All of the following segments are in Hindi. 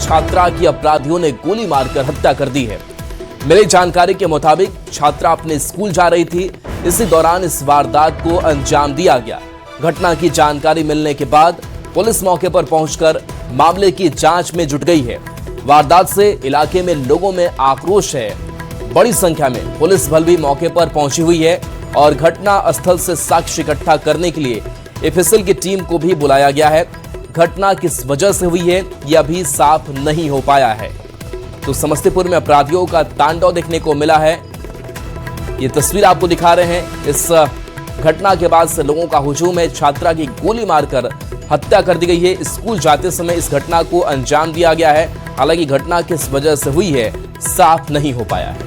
छात्रा की अपराधियों ने गोली मारकर हत्या कर दी है। मिली जानकारी के मुताबिक छात्रा अपने स्कूल जा रही थी। इसी दौरान इस वारदात को अंजाम दिया गया। घटना की जानकारी मिलने के बाद पुलिस मौके पर पहुंचकर मामले की जांच में जुट गई है। वारदात से इलाके में लोगों में आक्रोश है। बड़ी संख्या में पुलिस बल भी मौके पर पहुंची हुई है और घटना स्थल से साक्ष्य इकट्ठा करने के लिए एफएसएल की टीम को भी बुलाया गया है। घटना किस वजह से हुई है यह अभी साफ नहीं हो पाया है। तो समस्तीपुर में अपराधियों का तांडव देखने को मिला है। ये तस्वीर आपको दिखा रहे हैं। इस घटना के बाद से लोगों का हुजूम है। छात्रा की गोली मारकर हत्या कर दी गई है। स्कूल जाते समय इस घटना को अंजाम दिया गया है। हालांकि घटना किस वजह से हुई है साफ नहीं हो पाया है।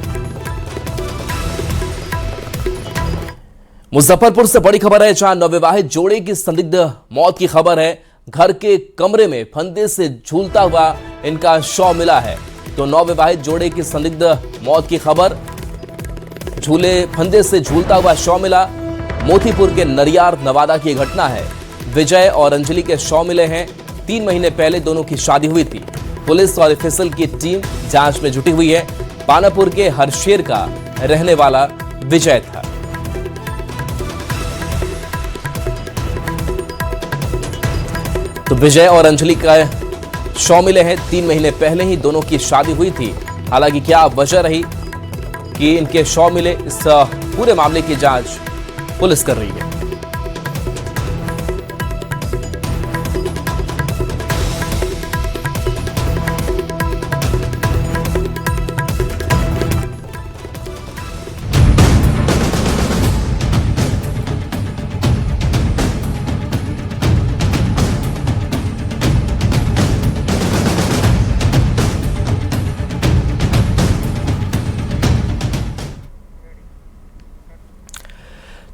मुजफ्फरपुर से बड़ी खबर है, जहां नवविवाहित जोड़े की संदिग्ध मौत की खबर है। घर के कमरे में फंदे से झूलता हुआ इनका शव मिला है। तो नवविवाहित जोड़े की संदिग्ध मौत की खबर, फंदे से झूलता हुआ शव मिला। मोतीपुर के नरियार नवादा की घटना है। विजय और अंजलि के शव मिले हैं। 3 महीने पहले दोनों की शादी हुई थी। पुलिस और एफएसएल की टीम जांच में जुटी हुई है। पानापुर के हरशेर का रहने वाला विजय था। तो विजय और अंजलि का शव मिले हैं। 3 महीने पहले ही दोनों की शादी हुई थी। हालांकि क्या वजह रही कि इनके शव मिले, इस पूरे मामले की जांच पुलिस कर रही है।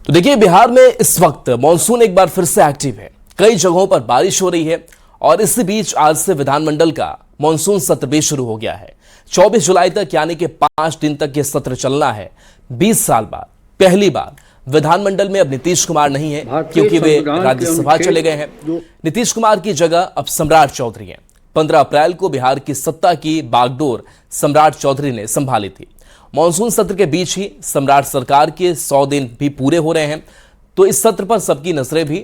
तो देखिए, बिहार में इस वक्त मॉनसून एक बार फिर से एक्टिव है। कई जगहों पर बारिश हो रही है और इसी बीच आज से विधानमंडल का मॉनसून सत्र भी शुरू हो गया है। 24 जुलाई तक यानी कि 5 दिन तक यह सत्र चलना है। 20 साल बाद पहली बार विधानमंडल में अब नीतीश कुमार नहीं है, क्योंकि वे राज्यसभा चले गए हैं। नीतीश कुमार की जगह अब सम्राट चौधरी हैं। 15 अप्रैल को बिहार की सत्ता की बागडोर सम्राट चौधरी ने संभाली थी। मॉनसून सत्र के बीच ही सम्राट सरकार के 100 दिन भी पूरे हो रहे हैं। तो इस सत्र पर सबकी नजरें भी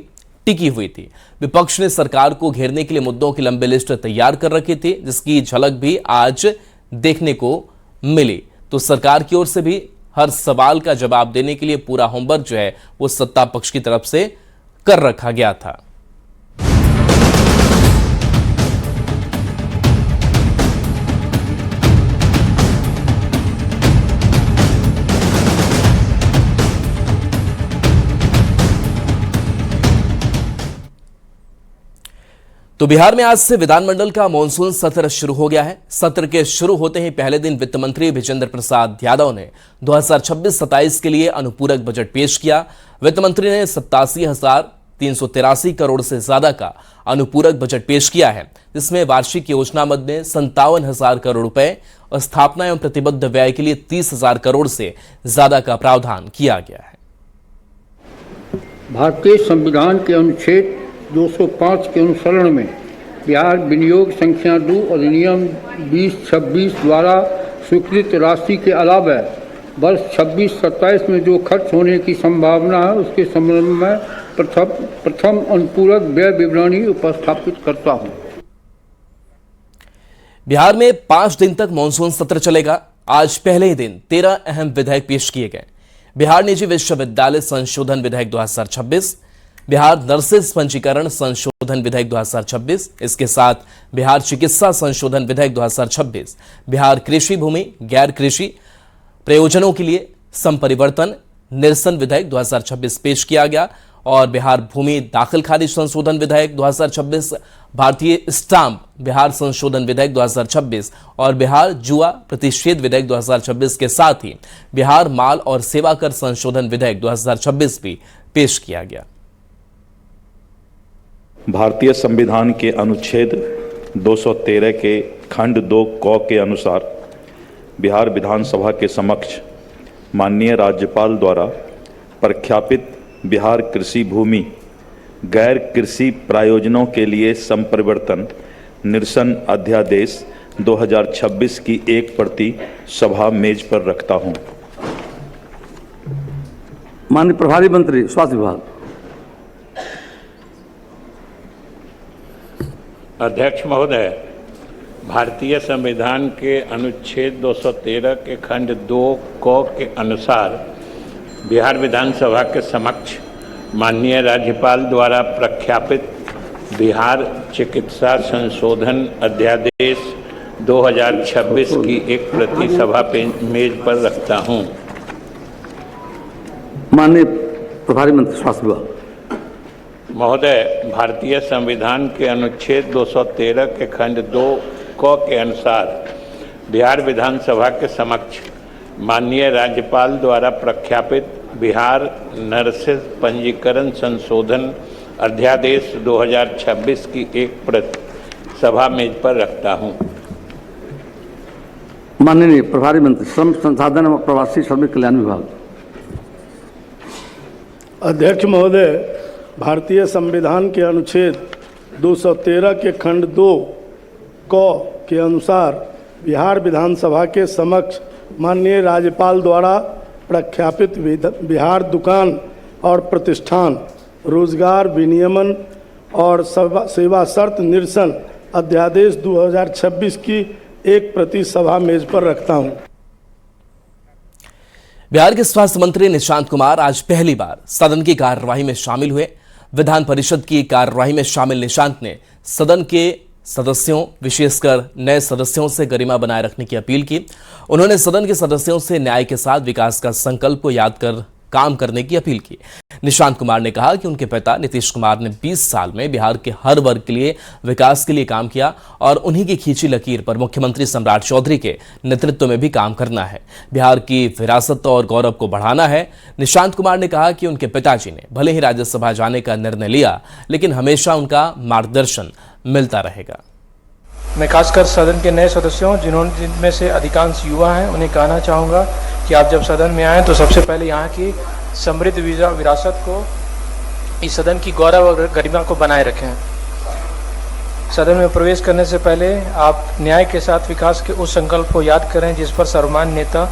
टिकी हुई थी। विपक्ष ने सरकार को घेरने के लिए मुद्दों की लंबी लिस्ट तैयार कर रखी थी, जिसकी झलक भी आज देखने को मिली। तो सरकार की ओर से भी हर सवाल का जवाब देने के लिए पूरा होमवर्क जो है वो सत्ता पक्ष की तरफ से कर रखा गया था। तो बिहार में आज से विधानमंडल का मॉनसून सत्र शुरू हो गया है। सत्र के शुरू होते ही पहले दिन वित्त मंत्री विजेंद्र प्रसाद यादव ने 2026-27 के लिए अनुपूरक बजट पेश किया। वित्त मंत्री ने 87,383 करोड़ से ज्यादा का अनुपूरक बजट पेश किया है, जिसमें वार्षिक योजना मद में 57,000 करोड़ रुपए और स्थापना एवं प्रतिबद्ध व्यय के लिए 30,000 करोड़ से ज्यादा का प्रावधान किया गया है। भारतीय संविधान के अनुच्छेद 205 के अनुसरण में बिहार विनियोग संख्या 2 अधिनियम 2026 द्वारा स्वीकृत राशि के अलावा वर्ष 26-27 में जो खर्च होने की संभावना है उसके संबंध में प्रथम अनुपूरक व्यय विवरणी उपस्थापित करता हूं। बिहार में 5 दिन तक मॉनसून सत्र चलेगा। आज पहले ही दिन 13 अहम विधेयक पेश किए गए। बिहार निजी विश्वविद्यालय संशोधन विधेयक 2026, बिहार नर्सेज पंजीकरण संशोधन विधेयक 2026, इसके साथ बिहार चिकित्सा संशोधन विधेयक 2026, बिहार कृषि भूमि गैर कृषि प्रयोजनों के लिए संपरिवर्तन निरसन विधेयक 2026 पेश किया गया और बिहार भूमि दाखिल खारिज संशोधन विधेयक 2026, भारतीय स्टाम्प बिहार संशोधन विधेयक 2026 और बिहार जुआ प्रतिषेध विधेयक 2026 के साथ ही बिहार माल और सेवा कर संशोधन विधेयक 2026 भी पेश किया गया। भारतीय संविधान के अनुच्छेद 213 के खंड 2 क के अनुसार बिहार विधानसभा के समक्ष माननीय राज्यपाल द्वारा प्रख्यापित बिहार कृषि भूमि गैर कृषि प्रयोजनों के लिए संपरिवर्तन निरसन अध्यादेश 2026 की एक प्रति सभा मेज पर रखता हूं। माननीय प्रभारी मंत्री स्वास्थ्य विभाग। अध्यक्ष महोदय, भारतीय संविधान के अनुच्छेद 213 के खंड 2 क के अनुसार बिहार विधानसभा के समक्ष माननीय राज्यपाल द्वारा प्रख्यापित बिहार चिकित्सा संशोधन अध्यादेश 2026 की एक प्रति सभा मेज पर रखता हूं। माननीय प्रभारी मंत्री स्वास्थ्य विभाग। महोदय, भारतीय संविधान के अनुच्छेद 213 के खंड 2 क के अनुसार बिहार विधानसभा के समक्ष माननीय राज्यपाल द्वारा प्रख्यापित बिहार नर्सेज पंजीकरण संशोधन अध्यादेश 2026 की एक प्रति सभा मेज पर रखता हूं। माननीय प्रभारी मंत्री श्रम संसाधन एवं प्रवासी श्रमिक कल्याण विभाग। अध्यक्ष महोदय, भारतीय संविधान के अनुच्छेद 213 के खंड 2 क के अनुसार बिहार विधानसभा के समक्ष माननीय राज्यपाल द्वारा प्रख्यापित बिहार दुकान और प्रतिष्ठान रोजगार विनियमन और सेवा शर्त निरसन अध्यादेश 2026 की एक प्रति सभा मेज पर रखता हूं। बिहार के स्वास्थ्य मंत्री निशांत कुमार आज पहली बार सदन की कार्यवाही में शामिल हुए। विधान परिषद की कार्यवाही में शामिल निशांत ने सदन के सदस्यों, विशेषकर नए सदस्यों से गरिमा बनाए रखने की अपील की। उन्होंने सदन के सदस्यों से न्याय के साथ विकास का संकल्प को याद कर काम करने की अपील की। निशांत कुमार ने कहा कि उनके पिता नीतीश कुमार ने 20 साल में बिहार के हर वर्ग के लिए विकास के लिए काम किया और उन्हीं की खींची लकीर पर मुख्यमंत्री सम्राट चौधरी के नेतृत्व में भी काम करना है। बिहार की विरासत और गौरव को बढ़ाना है। निशांत कुमार ने कहा कि उनके पिताजी ने भले ही राज्यसभा जाने का निर्णय लिया, लेकिन हमेशा उनका मार्गदर्शन मिलता रहेगा। मैं खासकर सदन के नए सदस्यों जिनमें से अधिकांश युवा हैं, उन्हें कहना चाहूँगा कि आप जब सदन में आएँ तो सबसे पहले यहाँ की समृद्ध विरासत को, इस सदन की गौरव और गरिमा को बनाए रखें। सदन में प्रवेश करने से पहले आप न्याय के साथ विकास के उस संकल्प को याद करें जिस पर सर्वमान्य नेता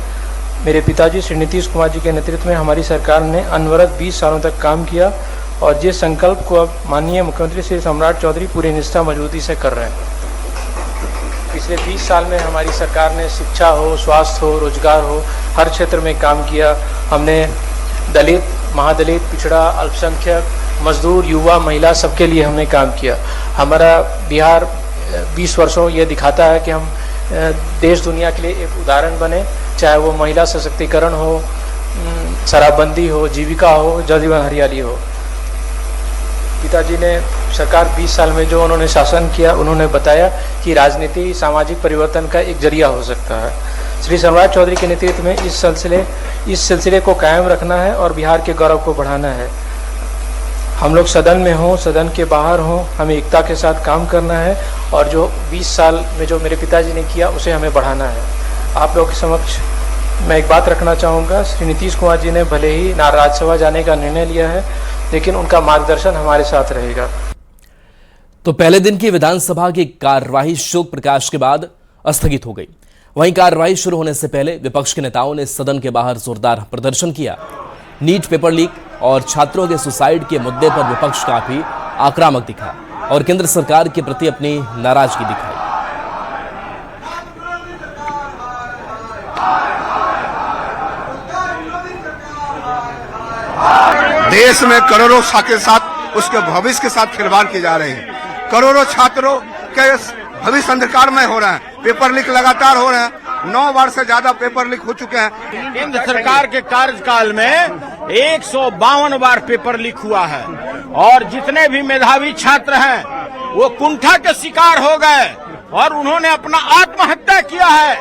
मेरे पिताजी श्री नीतीश कुमार जी के नेतृत्व में हमारी सरकार ने अनवरत 20 सालों तक काम किया और जिस संकल्प को अब माननीय मुख्यमंत्री श्री सम्राट चौधरी पूरी निष्ठा मजबूती से कर रहे हैं। पिछले 20 साल में हमारी सरकार ने शिक्षा हो, स्वास्थ्य हो, रोजगार हो, हर क्षेत्र में काम किया। हमने दलित, महादलित, पिछड़ा, अल्पसंख्यक, मजदूर, युवा, महिला सबके लिए हमने काम किया। हमारा बिहार 20 वर्षों ये दिखाता है कि हम देश दुनिया के लिए एक उदाहरण बने, चाहे वो महिला सशक्तिकरण हो, शराबबंदी हो, जीविका हो, जल जीवन हरियाली हो। पिताजी ने सरकार 20 साल में जो उन्होंने शासन किया, उन्होंने बताया कि राजनीति सामाजिक परिवर्तन का एक जरिया हो सकता है। श्री सम्राट चौधरी के नेतृत्व में इस सिलसिले को कायम रखना है और बिहार के गौरव को बढ़ाना है। हम लोग सदन में हों, सदन के बाहर हों, हमें एकता के साथ काम करना है और जो 20 साल में जो मेरे पिताजी ने किया उसे हमें बढ़ाना है। आप लोगों के समक्ष मैं एक बात रखना चाहूँगा, श्री नीतीश कुमार जी ने भले ही राज्यसभा जाने का निर्णय लिया है, लेकिन उनका मार्गदर्शन हमारे साथ रहेगा। तो पहले दिन की विधानसभा की कार्यवाही शोक प्रकाश के बाद स्थगित हो गई। वहीं कार्यवाही शुरू होने से पहले विपक्ष के नेताओं ने सदन के बाहर जोरदार प्रदर्शन किया। नीट पेपर लीक और छात्रों के सुसाइड के मुद्दे पर विपक्ष काफी आक्रामक दिखा और केंद्र सरकार के प्रति अपनी नाराजगी दिखाई। देश में करोड़ों के साथ उसके भविष्य के साथ खिलवाड़ किए जा रहे हैं। करोड़ों छात्रों के भविष्य अंधकार में हो रहे हैं। पेपर लीक लगातार हो रहे हैं। 9 बार से ज्यादा पेपर लीक हो चुके हैं। केंद्र सरकार के कार्यकाल में 152 बार पेपर लीक हुआ है और जितने भी मेधावी छात्र हैं वो कुंठा के शिकार हो गए और उन्होंने अपना आत्महत्या किया है।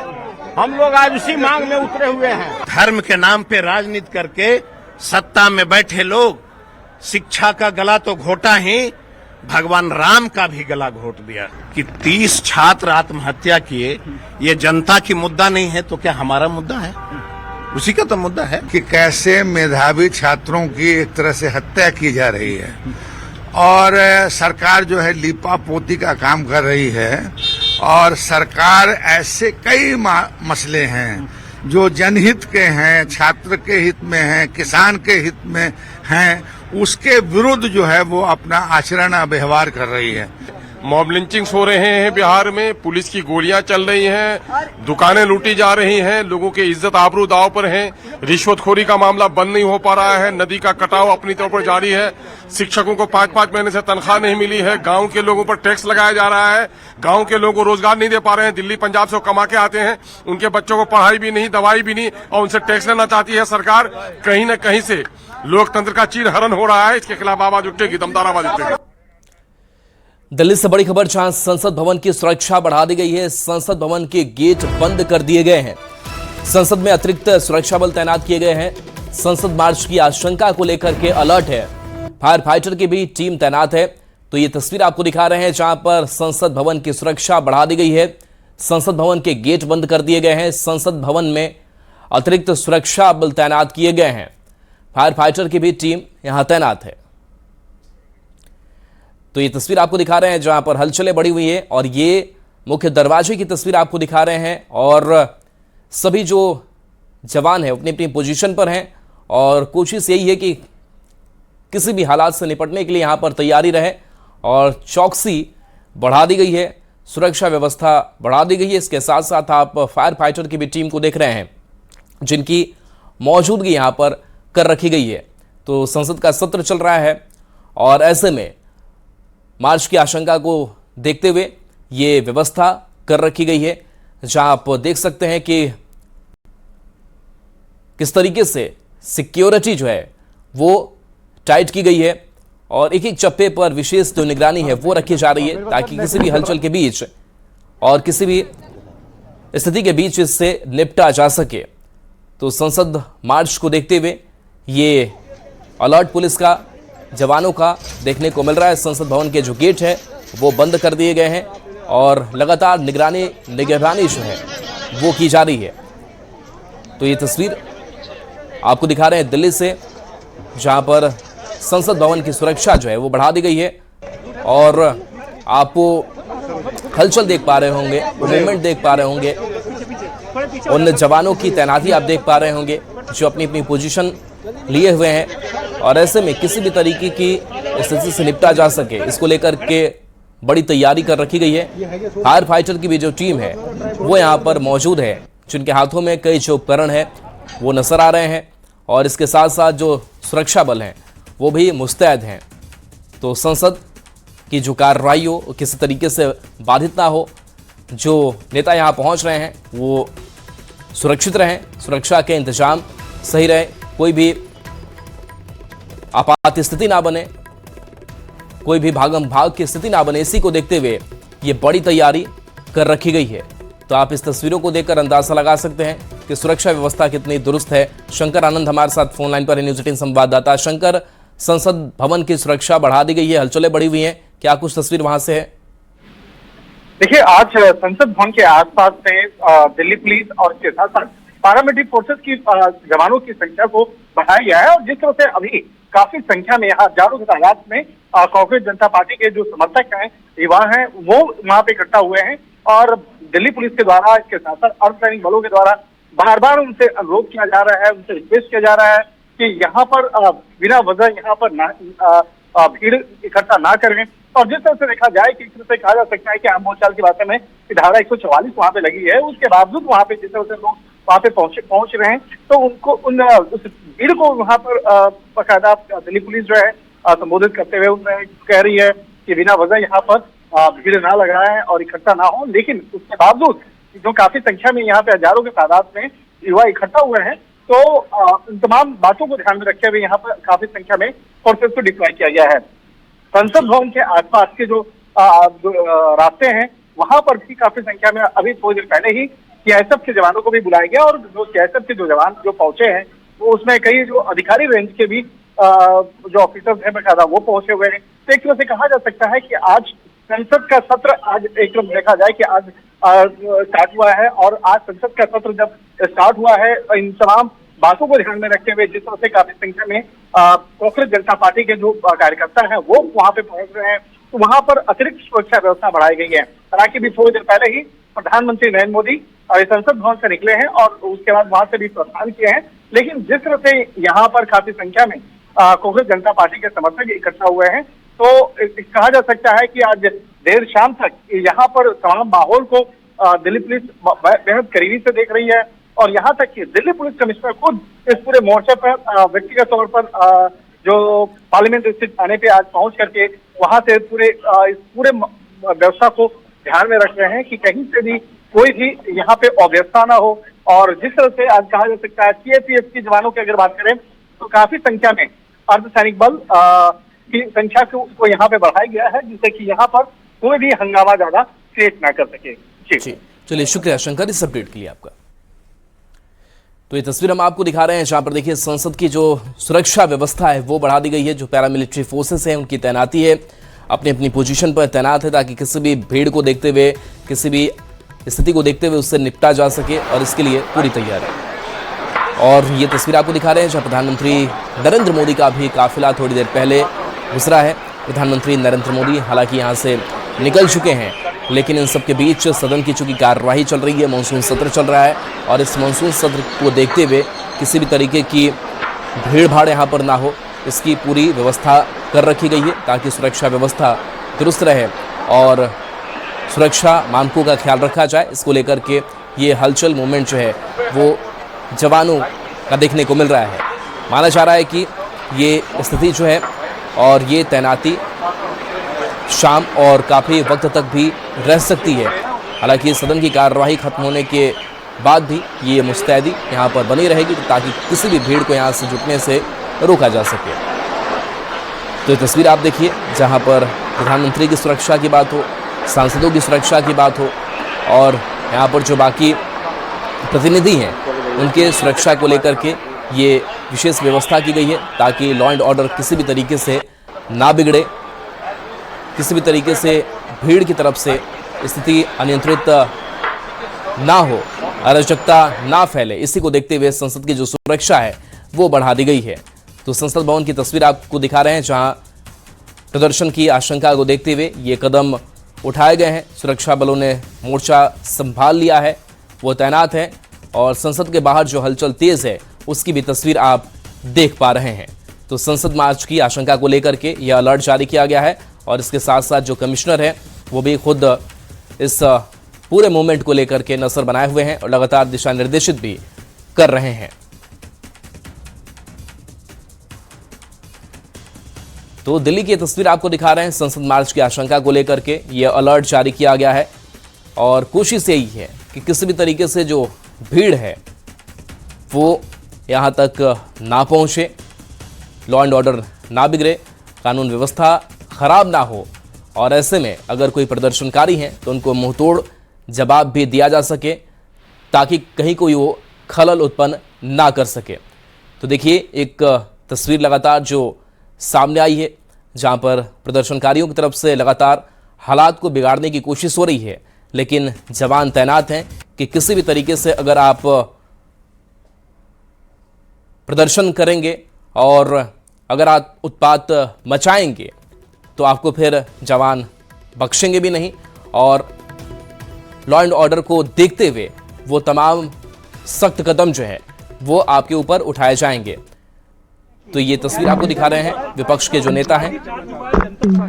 हम लोग आज उसी मांग में उतरे हुए हैं। धर्म के नाम पे राजनीति करके सत्ता में बैठे लोग शिक्षा का गला तो घोटा ही, भगवान राम का भी गला घोट दिया कि 30 छात्र आत्महत्या किए। ये जनता की मुद्दा नहीं है तो क्या हमारा मुद्दा है? उसी का तो मुद्दा है कि कैसे मेधावी छात्रों की एक तरह से हत्या की जा रही है और सरकार जो है लीपा पोती का काम कर रही है और सरकार ऐसे कई मसले हैं जो जनहित के हैं, छात्र के हित में हैं, किसान के हित में हैं, उसके विरुद्ध जो है वो अपना आचरण व्यवहार कर रही है। मॉब लिंचिंग्स हो रहे हैं बिहार में, पुलिस की गोलियां चल रही हैं, दुकानें लूटी जा रही हैं, लोगों के इज्जत आबरू दांव पर है, रिश्वतखोरी का मामला बंद नहीं हो पा रहा है, नदी का कटाव अपनी तौर पर जारी है, शिक्षकों को 5-5 महीने से तनख्वाह नहीं मिली है, गांव के लोगों पर टैक्स लगाया जा रहा है, गांव के लोगों को रोजगार नहीं दे पा रहे हैं, दिल्ली पंजाब से कमा के आते हैं, उनके बच्चों को पढ़ाई भी नहीं, दवाई भी नहीं, और उनसे टैक्स लेना चाहती है सरकार। कहीं न कहीं से लोकतंत्र का चीरहरण हो रहा है। इसके खिलाफ आवाज उठेगी, दमदार आवाज उठेगी। दिल्ली से बड़ी खबर, जहां संसद भवन की सुरक्षा बढ़ा दी गई है। संसद भवन के गेट बंद कर दिए गए हैं। संसद में अतिरिक्त सुरक्षा बल तैनात किए गए हैं। संसद मार्च की आशंका को लेकर के अलर्ट है। फायर फाइटर की भी टीम तैनात है। तो ये तस्वीर आपको दिखा रहे हैं जहां पर संसद भवन की सुरक्षा बढ़ा दी गई है। संसद भवन के गेट बंद कर दिए गए हैं। संसद भवन में अतिरिक्त सुरक्षा बल तैनात किए गए हैं। फायर फाइटर की भी टीम यहां तैनात है। तो ये तस्वीर आपको दिखा रहे हैं जहां पर हलचलें बढ़ी हुई है, और ये मुख्य दरवाजे की तस्वीर आपको दिखा रहे हैं। और सभी जो जवान हैं अपनी अपनी पोजीशन पर हैं, और कोशिश यही है कि किसी भी हालात से निपटने के लिए यहां पर तैयारी रहे, और चौकसी बढ़ा दी गई है, सुरक्षा व्यवस्था बढ़ा दी गई है। इसके साथ साथ आप फायर फाइटर की भी टीम को देख रहे हैं जिनकी मौजूदगी यहां पर कर रखी गई है। तो संसद का सत्र चल रहा है, और ऐसे में मार्च की आशंका को देखते हुए ये व्यवस्था कर रखी गई है, जहां आप देख सकते हैं कि किस तरीके से सिक्योरिटी जो है वो टाइट की गई है, और एक एक चप्पे पर विशेष जो निगरानी है वो रखी जा रही है, ताकि किसी भी हलचल के बीच और किसी भी स्थिति के बीच इससे निपटा जा सके। तो संसद मार्च को देखते हुए ये अलर्ट पुलिस का, जवानों का देखने को मिल रहा है। संसद भवन के जो गेट है वो बंद कर दिए गए हैं, और लगातार निगरानी जो है वो की जा रही है। तो ये तस्वीर आपको दिखा रहे हैं दिल्ली से, जहां पर संसद भवन की सुरक्षा जो है वो बढ़ा दी गई है, और आपको हलचल देख पा रहे होंगे, मूवमेंट देख पा रहे होंगे, उन जवानों की तैनाती आप देख पा रहे होंगे जो अपनी अपनी पोजीशन लिए हुए हैं, और ऐसे में किसी भी तरीके की स्थिति से निपटा जा सके इसको लेकर के बड़ी तैयारी कर रखी गई है। फायर फाइटर की भी जो टीम है वो यहाँ पर मौजूद है, जिनके हाथों में कई जो उपकरण हैं वो नजर आ रहे हैं, और इसके साथ साथ जो सुरक्षा बल हैं वो भी मुस्तैद हैं। तो संसद की जो कार्रवाई हो किसी तरीके से बाधित ना हो, जो नेता यहाँ पहुँच रहे हैं वो सुरक्षित रहें, सुरक्षा के इंतजाम सही रहे, कोई भी आपात स्थिति ना बने, कोई भी भागम भाग की स्थिति ना बने। इसी को देखते हुए ये बड़ी तैयारी कर रखी गई है। तो आप इस तस्वीरों को देखकर अंदाजा लगा सकते हैं कि सुरक्षा व्यवस्था कितनी दुरुस्त है। शंकर आनंद हमारे साथ फोन लाइन पर है, न्यूज़ 18 संवाददाता। शंकर, संसद भवन की सुरक्षा बढ़ा दी गई है, हलचलें बढ़ी हुई हैं, क्या कुछ तस्वीर वहां से है? देखिए, आज संसद भवन के आसपास में दिल्ली पुलिस और इसके साथ साथ पैरामिलिट्री फोर्सेस की जवानों की संख्या को बढ़ाया गया है, और जिस तरह से अभी काफी संख्या में हजारों की तादाद में कांग्रेस जनता पार्टी के जो समर्थक हैं, युवा हैं, वो वहां पे इकट्ठा हुए हैं, और दिल्ली पुलिस के द्वारा, इसके साथ साथ अर्धसैनिक बलों के द्वारा बार बार उनसे अनुरोध किया जा रहा है, उनसे रिक्वेस्ट किया जा रहा है कि यहाँ पर बिना वजह यहाँ पर भीड़ इकट्ठा ना करें। और जिस तरह से देखा जाए कि इस तरह से कहा जा सकता है कि आम बोलचाल की बातें में धारा 144 वहां पे लगी है, उसके बावजूद वहां पे जिस तरह से लोग वहां पे पहुंच रहे हैं, तो उनको उस भीड़ को वहां पर बाकायदा दिल्ली पुलिस जो है संबोधित करते हुए उनमें कह रही है कि बिना वजह यहाँ पर भीड़ ना लगाएं और इकट्ठा ना हो। लेकिन उसके बावजूद जो काफी संख्या में यहाँ पे हजारों की तादाद में युवा इकट्ठा हुए हैं, तो इन तमाम बातों को ध्यान में रखते हुए यहाँ पर काफी संख्या में फोर्सेस को डिप्लॉय किया गया है। संसद भवन के आसपास के जो रास्ते हैं वहां पर भी काफी संख्या में अभी थोड़ी देर पहले ही सीआईएसएफ के जवानों को भी बुलाया गया, और जो सीआईएसएफ के जो जवान जो पहुंचे हैं वो उसमें कई जो अधिकारी रेंज के भी जो ऑफिसर्स हैं बकायदा वो पहुंचे हुए हैं। तो एक तरह से कहा जा सकता है कि आज संसद का सत्र, आज एक तरफ देखा जाए कि आज स्टार्ट हुआ है, और आज संसद का सत्र जब स्टार्ट हुआ है, इन तमाम बातों को ध्यान में रखते हुए जिस तरह से काफी संख्या में कांग्रेस जनता पार्टी के जो कार्यकर्ता हैं वो वहां पे पहुंच रहे हैं, तो वहां पर अतिरिक्त सुरक्षा व्यवस्था बढ़ाई गई है। हालांकि अभी थोड़ी देर पहले ही प्रधानमंत्री नरेंद्र मोदी संसद भवन से निकले हैं और उसके बाद वहां से भी प्रस्थान किए हैं, लेकिन जिस तरह से यहाँ पर काफी संख्या में कांग्रेस जनता पार्टी के समर्थक इकट्ठा हुए हैं, तो कहा जा सकता है कि आज देर शाम तक यहाँ पर तमाम माहौल को दिल्ली पुलिस बेहद करीबी से देख रही है और यहाँ तक कि दिल्ली पुलिस कमिश्नर खुद इस पूरे मोर्चे पर व्यक्तिगत तौर पर जो पार्लियामेंट स्थित थाने पे आज पहुंच करके वहां से इस पूरे व्यवस्था को ध्यान में रख रहे हैं कि कहीं से भी कोई भी यहाँ पे अव्यवस्था ना हो। और जिस तरह से आज कहा जा सकता है सीआरपीएफ के जवानों की अगर बात करें तो काफी संख्या में अर्धसैनिक बल की संख्या को यहाँ पे बढ़ाया गया है, जिससे कि यहाँ पर कोई भी हंगामा ज्यादा क्रिएट ना कर सके। जी चलिए, शुक्रिया शंकर इस अपडेट के लिए आपका। तो ये तस्वीर हम आपको दिखा रहे हैं जहां पर देखिए संसद की जो सुरक्षा व्यवस्था है वो बढ़ा दी गई है। जो पैरामिलिट्री फोर्सेस हैं उनकी तैनाती है, अपनी अपनी पोजीशन पर तैनात है ताकि किसी भी भीड़ को देखते हुए, किसी भी स्थिति को देखते हुए उससे निपटा जा सके और इसके लिए पूरी तैयार है। और ये तस्वीर आपको दिखा रहे हैं जहाँ प्रधानमंत्री नरेंद्र मोदी का भी काफिला थोड़ी देर पहले गुजरा है। प्रधानमंत्री नरेंद्र मोदी हालांकि यहाँ से निकल चुके हैं, लेकिन इन सब के बीच सदन की चूंकि कार्यवाही चल रही है, मानसून सत्र चल रहा है और इस मानसून सत्र को देखते हुए किसी भी तरीके की भीड़ भाड़ यहाँ पर ना हो, इसकी पूरी व्यवस्था कर रखी गई है ताकि सुरक्षा व्यवस्था दुरुस्त रहे और सुरक्षा मानकों का ख्याल रखा जाए। इसको लेकर के ये हलचल मूवमेंट जो है वो जवानों का देखने को मिल रहा है। माना जा रहा है कि ये स्थिति जो है और ये तैनाती शाम और काफ़ी वक्त तक भी रह सकती है। हालांकि सदन की कार्यवाही खत्म होने के बाद भी ये मुस्तैदी यहाँ पर बनी रहेगी ताकि किसी भी भीड़ को यहाँ से जुटने से रोका जा सके। तो ये तस्वीर आप देखिए जहाँ पर प्रधानमंत्री की सुरक्षा की बात हो, सांसदों की सुरक्षा की बात हो और यहाँ पर जो बाकी प्रतिनिधि हैं उनके सुरक्षा को लेकर के ये विशेष व्यवस्था की गई है ताकि लॉ एंड ऑर्डर किसी भी तरीके से ना बिगड़े, किसी भी तरीके से भीड़ की तरफ से स्थिति अनियंत्रित ना हो, अराजकता ना फैले। इसी को देखते हुए संसद की जो सुरक्षा है वो बढ़ा दी गई है। तो संसद भवन की तस्वीर आपको दिखा रहे हैं जहां प्रदर्शन की आशंका को देखते हुए ये कदम उठाए गए हैं। सुरक्षा बलों ने मोर्चा संभाल लिया है, वो तैनात हैं और संसद के बाहर जो हलचल तेज है उसकी भी तस्वीर आप देख पा रहे हैं। तो संसद मार्च की आशंका को लेकर के यह अलर्ट जारी किया गया है और इसके साथ साथ जो कमिश्नर है वो भी खुद इस पूरे मूवमेंट को लेकर के नजर बनाए हुए हैं और लगातार दिशा निर्देशित भी कर रहे हैं। तो दिल्ली की तस्वीर आपको दिखा रहे हैं संसद मार्च की आशंका को लेकर के यह अलर्ट जारी किया गया है और कोशिश यही है कि किसी भी तरीके से जो भीड़ है वो यहाँ तक ना पहुँचे, लॉ एंड ऑर्डर ना बिगड़े, कानून व्यवस्था खराब ना हो और ऐसे में अगर कोई प्रदर्शनकारी हैं तो उनको मुंहतोड़ जवाब भी दिया जा सके ताकि कहीं कोई वो खलल उत्पन्न ना कर सके। तो देखिए एक तस्वीर लगातार जो सामने आई है जहां पर प्रदर्शनकारियों की तरफ से लगातार हालात को बिगाड़ने की कोशिश हो रही है, लेकिन जवान तैनात हैं कि किसी भी तरीके से अगर आप प्रदर्शन करेंगे और अगर आप उत्पात मचाएंगे तो आपको फिर जवान बख्शेंगे भी नहीं और लॉ एंड ऑर्डर को देखते हुए वो तमाम सख्त कदम जो है वो आपके ऊपर उठाए जाएंगे। तो ये तस्वीर आपको दिखा रहे हैं विपक्ष के जो नेता हैं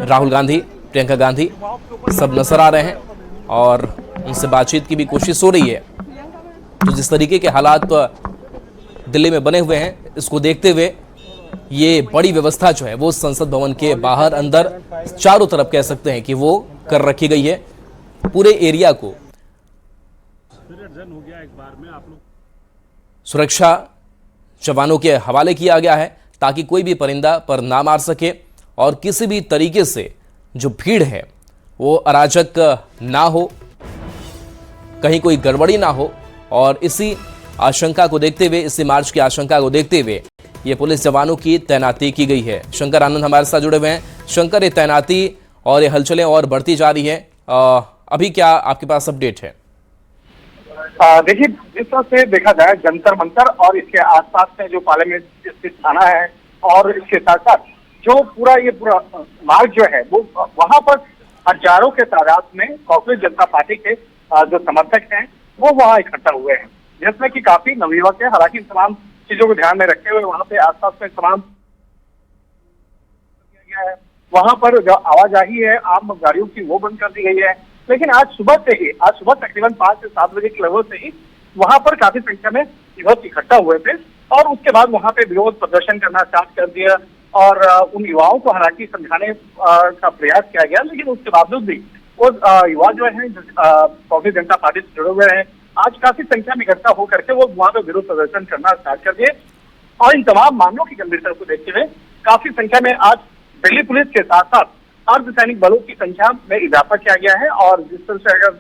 राहुल गांधी, प्रियंका गांधी सब नजर आ रहे हैं और उनसे बातचीत की भी कोशिश हो रही है। तो जिस तरीके के हालात दिल्ली में बने हुए हैं इसको देखते हुए ये बड़ी व्यवस्था जो है वो संसद भवन के बाहर अंदर चारों तरफ कह सकते हैं कि वो कर रखी गई है। पूरे एरिया को सुरक्षा जवानों के हवाले किया गया है ताकि कोई भी परिंदा पर ना मार सके और किसी भी तरीके से जो भीड़ है वो अराजक ना हो, कहीं कोई गड़बड़ी ना हो। और इसी आशंका को देखते हुए, इसी मार्च की आशंका को देखते हुए ये पुलिस जवानों की तैनाती की गई है। शंकर आनंद हमारे साथ जुड़े हुए हैं। शंकर, ये तैनाती और ये हलचलें और बढ़ती जा रही है, अभी क्या आपके पास अपडेट है? देखिए, जिस तरह से देखा जाए जंतर मंतर और इसके आसपास में जो पार्लियामेंट स्थित थाना है और इसके साथ साथ जो ये पूरा मार्ग जो है वो वहां पर हजारों के तादाद में कांग्रेस जनता पार्टी के जो समर्थक हैं वो वहां इकट्ठा हुए हैं, जिसमें कि काफी नवयुवक है। हालांकि तमाम चीजों को ध्यान में रखते हुए वहां पे आसपास में तमाम वहां पर जो आवाजाही है आम गाड़ियों की वो बंद कर दी गई है। लेकिन आज सुबह तकरीबन 5 से 7 बजे के लगभग से ही वहां पर काफी संख्या में युवक इकट्ठा हुए थे और उसके बाद वहां पे विरोध प्रदर्शन करना स्टार्ट कर दिया और उन युवाओं को हालांकि समझाने का प्रयास किया गया, लेकिन उसके बावजूद भी वो युवा जो है कांग्रेस जनता पार्टी से जुड़े हुए हैं, आज काफी संख्या में इकट्ठा होकर के वो वहां पे विरोध प्रदर्शन करना स्टार्ट कर दिए। और इन तमाम मामलों की गंभीरता को देखते हुए काफी संख्या में आज दिल्ली पुलिस के साथ साथ अर्धसैनिक बलों की संख्या में इजाफा किया गया है। और जिस तरह से अगर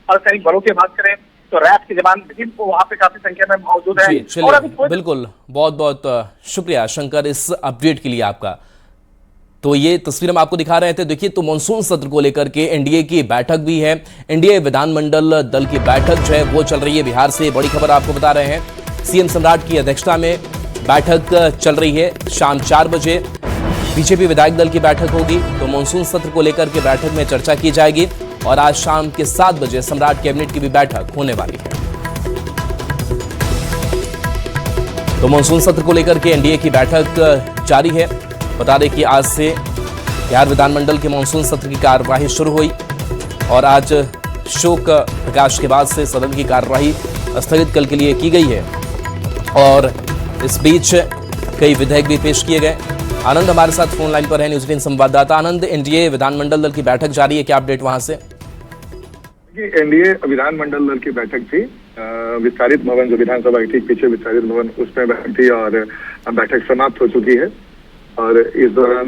अर्धसैनिक बलों की बात करें तो रैफ के जवान भी वहाँ पे काफी संख्या में मौजूद है। और अभी बिल्कुल, बहुत बहुत शुक्रिया शंकर इस अपडेट के लिए आपका। तो ये तस्वीर हम आपको दिखा रहे थे। देखिए, तो मानसून सत्र को लेकर के एनडीए की बैठक भी है। एनडीए विधानमंडल दल की बैठक जो है वो चल रही है। बिहार से बड़ी खबर आपको बता रहे हैं, सीएम सम्राट की अध्यक्षता में बैठक चल रही है। शाम 4 बजे बीजेपी विधायक दल की बैठक होगी। तो मानसून सत्र को लेकर के बैठक में चर्चा की जाएगी और आज शाम के 7 बजे सम्राट कैबिनेट की भी बैठक होने वाली है। तो मानसून सत्र को लेकर के एनडीए की बैठक जारी है। बता दें कि आज से बिहार विधानमंडल के मानसून सत्र की कार्यवाही शुरू हुई और आज शोक प्रकाश के बाद से सदन की कार्यवाही स्थगित कल के लिए की गई है और इस बीच कई विधेयक भी पेश किए गए। आनंद हमारे साथ फोन लाइन पर है, न्यूज़ 18 संवाददाता। आनंद, एनडीए विधानमंडल दल की बैठक जारी है, क्या अपडेट वहां से? एनडीए विधानमंडल दल की बैठक थी, विस्तारित भवन जो विधानसभा के ठीक पीछे विस्तारित भवन उसमें बैठक थी और बैठक समाप्त हो चुकी है। और इस दौरान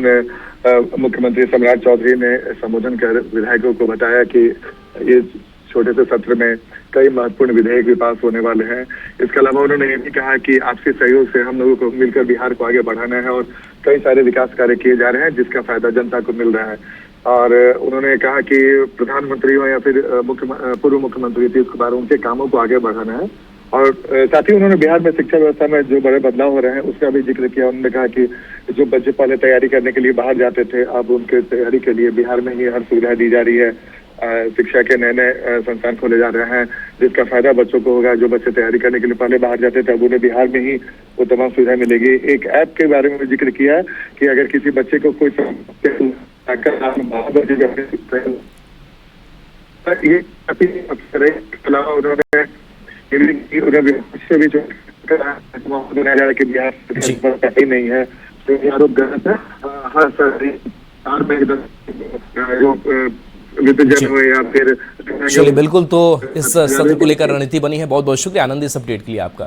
मुख्यमंत्री सम्राट चौधरी ने संबोधन कर विधायकों को बताया कि ये छोटे से सत्र में कई महत्वपूर्ण विधेयक भी पास होने वाले हैं। इसके अलावा उन्होंने ये भी कहा कि आपसी सहयोग से हम लोगों को मिलकर बिहार को आगे बढ़ाना है और कई सारे विकास कार्य किए जा रहे हैं जिसका फायदा जनता को मिल रहा है। और उन्होंने कहा कि प्रधानमंत्री हो या फिर पूर्व मुख्यमंत्री नीतीश कुमार, उनके कामों को आगे बढ़ाना है। और साथ ही उन्होंने बिहार में शिक्षा व्यवस्था में जो बड़े बदलाव हो रहे हैं उसका भी जिक्र किया। उन्होंने कहा कि जो बच्चे पहले तैयारी करने के लिए बाहर जाते थे, अब उनके तैयारी के लिए बिहार में ही हर सुविधा दी जा रही है। शिक्षा के नए नए संस्थान खोले जा रहे हैं जिसका फायदा बच्चों को होगा। जो बच्चे तैयारी करने के लिए पहले बाहर जाते थे अब उन्हें बिहार में ही वो तमाम सुविधा मिलेगी। एक ऐप के बारे में जिक्र किया कि अगर किसी बच्चे को कोई ये अलावा उन्होंने भी जो बनाया जा रहा है कि बिहार ही नहीं है, तो ये आरोप गलत है। हर हो या फिर चलिए, बिल्कुल, तो इस सत्र को लेकर रणनीति बनी है। बहुत बहुत शुक्रिया आनंद इस अपडेट के लिए आपका।